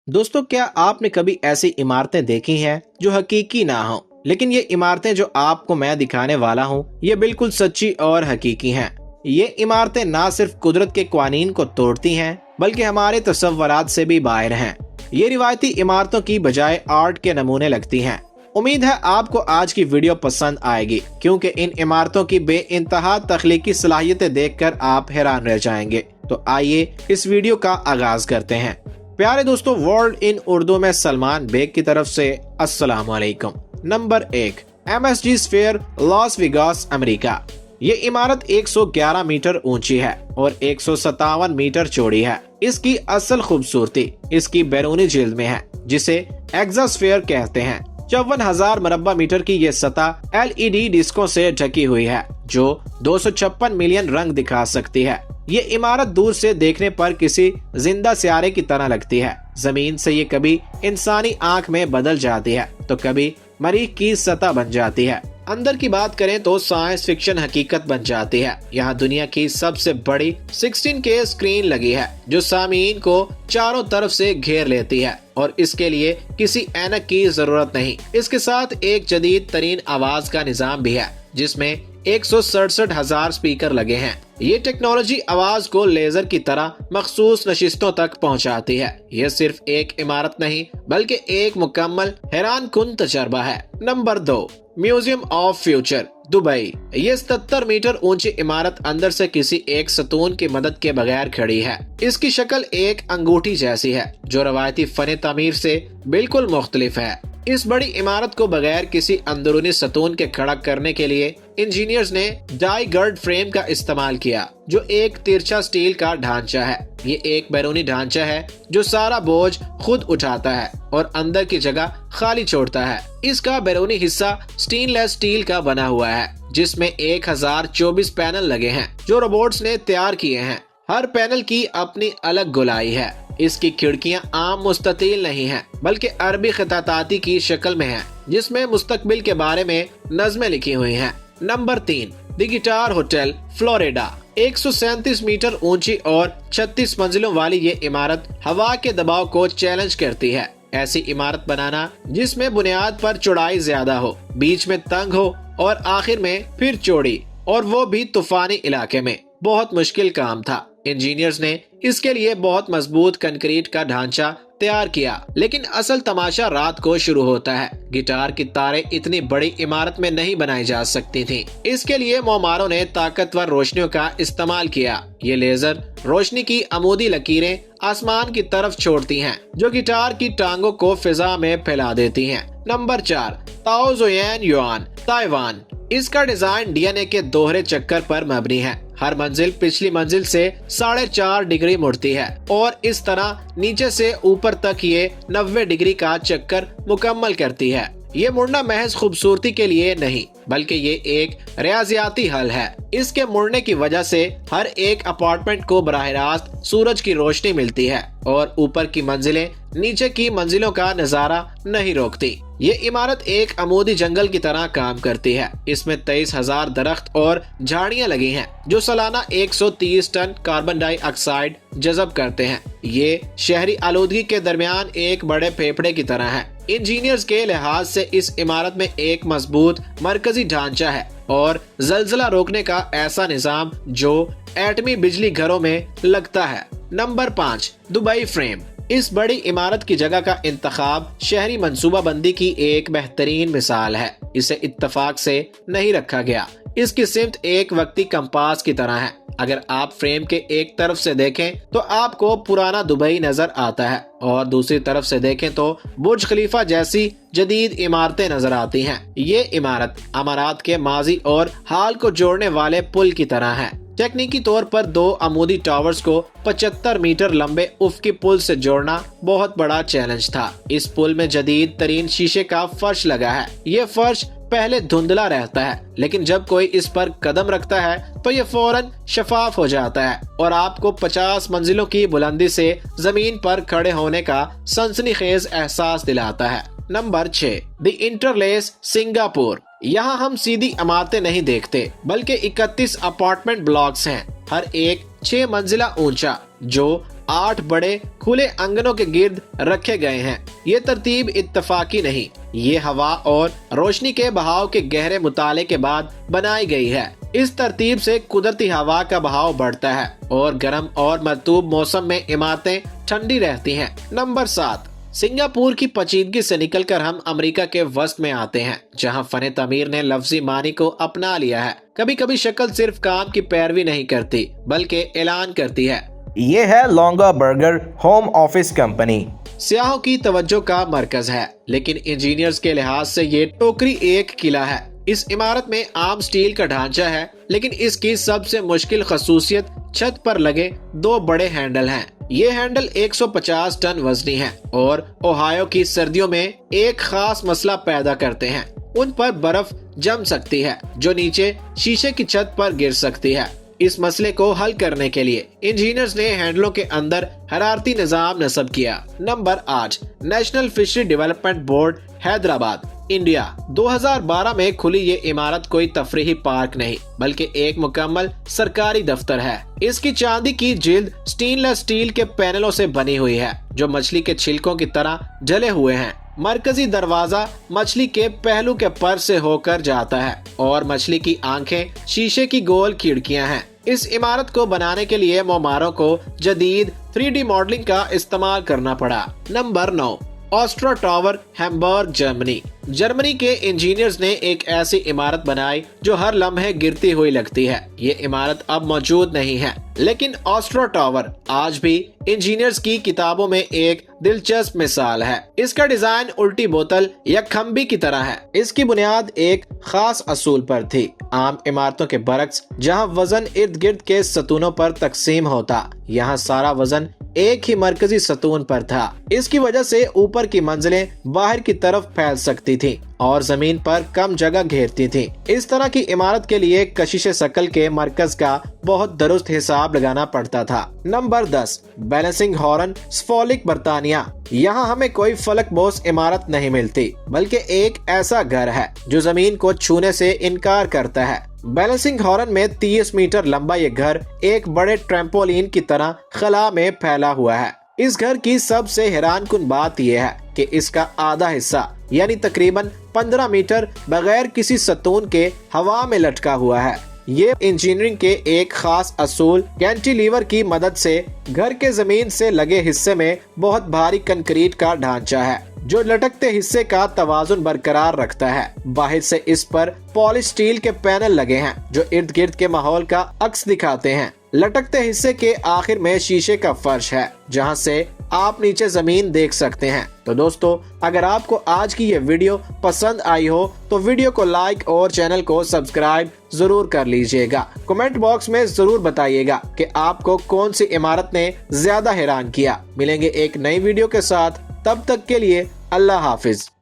दोस्तों, क्या आपने कभी ऐसी इमारतें देखी हैं जो हकीकी ना हो, लेकिन ये इमारतें जो आपको मैं दिखाने वाला हूँ ये बिल्कुल सच्ची और हकीकी हैं। ये इमारतें ना सिर्फ कुदरत के कानून को तोड़ती हैं बल्कि हमारे तसव्वुरात से भी बाहर हैं। ये रिवायती इमारतों की बजाय आर्ट के नमूने लगती हैं। उम्मीद है आपको आज की वीडियो पसंद आएगी, क्योंकि इन इमारतों की बेइंतहा तख्लीकी सलाहियतें देखकर आप हैरान रह जाएंगे। तो आइए इस वीडियो का आगाज करते हैं। प्यारे दोस्तों, वर्ल्ड इन उर्दू में सलमान बेग की तरफ से अस्सलाम वालेकुम। Number 1, MSG sphere, Las Vegas, America. ये इमारत 111 मीटर ऊंची है और 157 मीटर चौड़ी है। इसकी असल खूबसूरती इसकी बैरूनी जिल्द में है, जिसे एक्सास्फीयर कहते हैं। 54,000 मुरब्बा मीटर की ये सतह LED डिस्कों से ढकी हुई है, जो 256 मिलियन रंग दिखा सकती है। ये इमारत दूर से देखने पर किसी जिंदा सियारे की तरह लगती है। जमीन से ये कभी इंसानी आंख में बदल जाती है तो कभी मरीख की सतह बन जाती है। अंदर की बात करें तो साइंस फिक्शन हकीकत बन जाती है। यहाँ दुनिया की सबसे बड़ी 16K स्क्रीन लगी है, जो सामीन को चारों तरफ से घेर लेती है और इसके लिए किसी ऐनक की जरूरत नहीं। इसके साथ एक जदीद तरीन आवाज का निजाम भी है, जिसमें 167,000 स्पीकर लगे हैं। ये टेक्नोलॉजी आवाज को लेजर की तरह मखसूस नशिस्तों तक पहुंचाती है। यह सिर्फ एक इमारत नहीं बल्कि एक मुकम्मल हैरान कुन तजर्बा है। Number 2, museum of future, Dubai. ये 77 मीटर ऊंची इमारत अंदर से किसी एक सतून की मदद के बगैर खड़ी है। इसकी शक्ल एक अंगूठी जैसी है, जो रवायती फन तामीर से बिल्कुल मुख्तलिफ है। इस बड़ी इमारत को बगैर किसी अंदरूनी सतून के खड़ा करने के लिए इंजीनियर्स ने डाई गर्ड फ्रेम का इस्तेमाल किया, जो एक तिरछा स्टील का ढांचा है। ये एक बैरूनी ढांचा है जो सारा बोझ खुद उठाता है और अंदर की जगह खाली छोड़ता है। इसका बैरूनी हिस्सा स्टेनलेस स्टील का बना हुआ है, जिसमें 1024 पैनल लगे हैं, जो रोबोट्स ने तैयार किए हैं। हर पैनल की अपनी अलग गोलाई है। इसकी खिड़कियां आम मुस्ततील नहीं हैं, बल्कि अरबी खिताताती की शक्ल में हैं, जिसमें मुस्तकबिल के बारे में नज़में लिखी हुई हैं। Number 3, the guitar hotel, Florida. 137 metre ऊंची और 36 मंजिलों वाली ये इमारत हवा के दबाव को चैलेंज करती है। ऐसी इमारत बनाना जिसमें बुनियाद पर चौड़ाई ज्यादा हो, बीच में तंग हो और आखिर में फिर चौड़ी, और वो भी तूफानी इलाके में, बहुत मुश्किल काम था। इंजीनियर्स ने इसके लिए बहुत मजबूत कंक्रीट का ढांचा तैयार किया, लेकिन असल तमाशा रात को शुरू होता है। गिटार की तारें इतनी बड़ी इमारत में नहीं बनाई जा सकती थीं। इसके लिए मोमारों ने ताकतवर रोशनियों का इस्तेमाल किया। ये लेजर रोशनी की अमूदी लकीरें आसमान की तरफ छोड़ती हैं, जो गिटार की टांगों को फिजा में फैला देती हैं। नंबर 4, ताओ ज़ुयान युआन, ताइवान। इसका डिजाइन DNA के दोहरे चक्कर पर मबनी है। हर मंजिल पिछली मंजिल से 4.5 डिग्री मुड़ती है और इस तरह नीचे से ऊपर तक ये 90 डिग्री का चक्कर मुकम्मल करती है। ये मुड़ना महज खूबसूरती के लिए नहीं, बल्कि ये एक रियाजियाती हल है। इसके मुड़ने की वजह से हर एक अपार्टमेंट को बराह रास्त सूरज की रोशनी मिलती है और ऊपर की मंजिलें नीचे की मंजिलों का नजारा नहीं रोकती। ये इमारत एक अमूदी जंगल की तरह काम करती है। इसमें 23,000 दरख्त और झाड़ियां लगी हैं, जो सालाना 130 टन कार्बन डाइऑक्साइड जज़ब करते हैं। ये शहरी आलूदगी के दरमियान एक बड़े फेफड़े की तरह है। इंजीनियर्स के लिहाज से इस इमारत में एक मजबूत मरकजी ढांचा है और जलजला रोकने का ऐसा निजाम जो एटमी बिजली घरों में लगता है। Number 5, Dubai frame. इस बड़ी इमारत की जगह का इंतखाब शहरी मंसूबा बंदी की एक बेहतरीन मिसाल है। इसे इत्तफाक से नहीं रखा गया। इसकी सिमत एक वक्ती कंपास की तरह है। अगर आप फ्रेम के एक तरफ से देखें तो आपको पुराना दुबई नजर आता है और दूसरी तरफ से देखें तो बुर्ज खलीफा जैसी जदीद इमारतें नजर आती हैं। ये इमारत अमारात के माजी और हाल को जोड़ने वाले पुल की तरह है। टेक्निकी तौर पर 2 अमूदी टावर्स को 75 मीटर लंबे उफ़क़ी पुल से जोड़ना बहुत बड़ा चैलेंज था। इस पुल में जदीद तरीन शीशे का फर्श लगा है। ये फर्श पहले धुंधला रहता है, लेकिन जब कोई इस पर कदम रखता है तो ये फौरन शफाफ हो जाता है और आपको 50 मंजिलों की बुलंदी से जमीन पर खड़े होने का सनसनीखेज एहसास दिलाता है। Number 6, the interlace, Singapore. यहाँ हम सीधी इमारतें नहीं देखते, बल्कि 31 अपार्टमेंट ब्लॉक्स हैं, हर एक 6 मंजिला ऊंचा, जो 8 बड़े खुले आंगनों के गिर्द रखे गए हैं। ये तरतीब इत्तफाकी नहीं, ये हवा और रोशनी के बहाव के गहरे मुताले के बाद बनाई गई है। इस तरतीब से कुदरती हवा का बहाव बढ़ता है और गर्म और मरतूब मौसम में इमारतें ठंडी रहती हैं। नंबर 7, सिंगापुर की पेचीदगी से निकलकर हम अमेरिका के वस्त में आते हैं, जहां फन तामीर ने लफ्जी मानी को अपना लिया है। कभी कभी शक्ल सिर्फ काम की पैरवी नहीं करती बल्कि ऐलान करती है। ये है लोंगाबर्गर होम ऑफिस कंपनी। सियाहों की तवज्जो का मरकज है, लेकिन इंजीनियर्स के लिहाज से ये टोकरी एक किला है। इस इमारत में आम स्टील का ढांचा है, लेकिन इसकी सबसे मुश्किल खसूसियत छत पर लगे 2 बड़े हैंडल हैं। ये हैंडल 150 टन वजनी हैं और ओहायो की सर्दियों में एक खास मसला पैदा करते हैं। उन पर बर्फ जम सकती है जो नीचे शीशे की छत पर गिर सकती है। इस मसले को हल करने के लिए इंजीनियर्स ने हैंडलों के अंदर हरारती निजाम नस्ब किया। Number 8, national fishery development board, Hyderabad, India. 2012 में खुली ये इमारत कोई तफरीही पार्क नहीं बल्कि एक मुकम्मल सरकारी दफ्तर है। इसकी चांदी की जिल्द स्टेनलेस स्टील के पैनलों से बनी हुई है जो मछली के छिलकों की तरह जले हुए हैं। मरकजी दरवाजा मछली के पहलू के पर से होकर जाता है और मछली की आंखें शीशे की गोल खिड़कियां हैं। इस इमारत को बनाने के लिए मोमारों को जदीद 3D मॉडलिंग का इस्तेमाल करना पड़ा। Number 9, Austro tower, Hamburg, Germany. Germany के इंजीनियर्स ने एक ऐसी इमारत बनाई जो हर लम्हे गिरती हुई लगती है। ये इमारत अब मौजूद नहीं है, लेकिन ऑस्ट्रो टावर आज भी इंजीनियर्स की किताबों में एक दिलचस्प मिसाल है। इसका डिजाइन उल्टी बोतल या खंबी की तरह है। इसकी बुनियाद एक खास असूल पर थी। आम इमारतों के बरक्स, जहां वजन इर्द गिर्द के सतूनों पर तकसीम होता, यहाँ सारा वजन एक ही मरकजी सतून पर था। इसकी वजह से ऊपर की मंजिलें बाहर की तरफ फैल सकती थी और जमीन पर कम जगह घेरती थी। इस तरह की इमारत के लिए कशिश शकल के मरकज का बहुत दुरुस्त हिसाब लगाना पड़ता था। नंबर 10, बैलेंसिंग हॉर्न, सफोल्क, बर्तानिया। यहाँ हमें कोई फलकबोस इमारत नहीं मिलती बल्कि एक ऐसा घर है जो जमीन को छूने से इनकार करता है। बैलेंसिंग हॉर्न में 30 मीटर लंबा ये घर एक बड़े ट्रैम्पोलिन की तरह खला में फैला हुआ है। इस घर की सबसे हैरानकुन बात यह है कि इसका आधा हिस्सा यानी तकरीबन 15 मीटर बगैर किसी सतून के हवा में लटका हुआ है। ये इंजीनियरिंग के एक खास असूल कैंटिलीवर की मदद से घर के जमीन से लगे हिस्से में बहुत भारी कंक्रीट का ढांचा है जो लटकते हिस्से का तवाजुन बरकरार रखता है। बाहर से इस पर पॉलिश स्टील के पैनल लगे हैं जो इर्द गिर्द के माहौल का अक्स दिखाते हैं। लटकते हिस्से के आखिर में शीशे का फर्श है जहां से आप नीचे जमीन देख सकते हैं। तो दोस्तों, अगर आपको आज की ये वीडियो पसंद आई हो तो वीडियो को लाइक और चैनल को सब्सक्राइब जरूर कर लीजिएगा। कमेंट बॉक्स में जरूर बताइएगा कि आपको कौन सी इमारत ने ज्यादा हैरान किया। मिलेंगे एक नई वीडियो के साथ, तब तक के लिए अल्लाह हाफिज।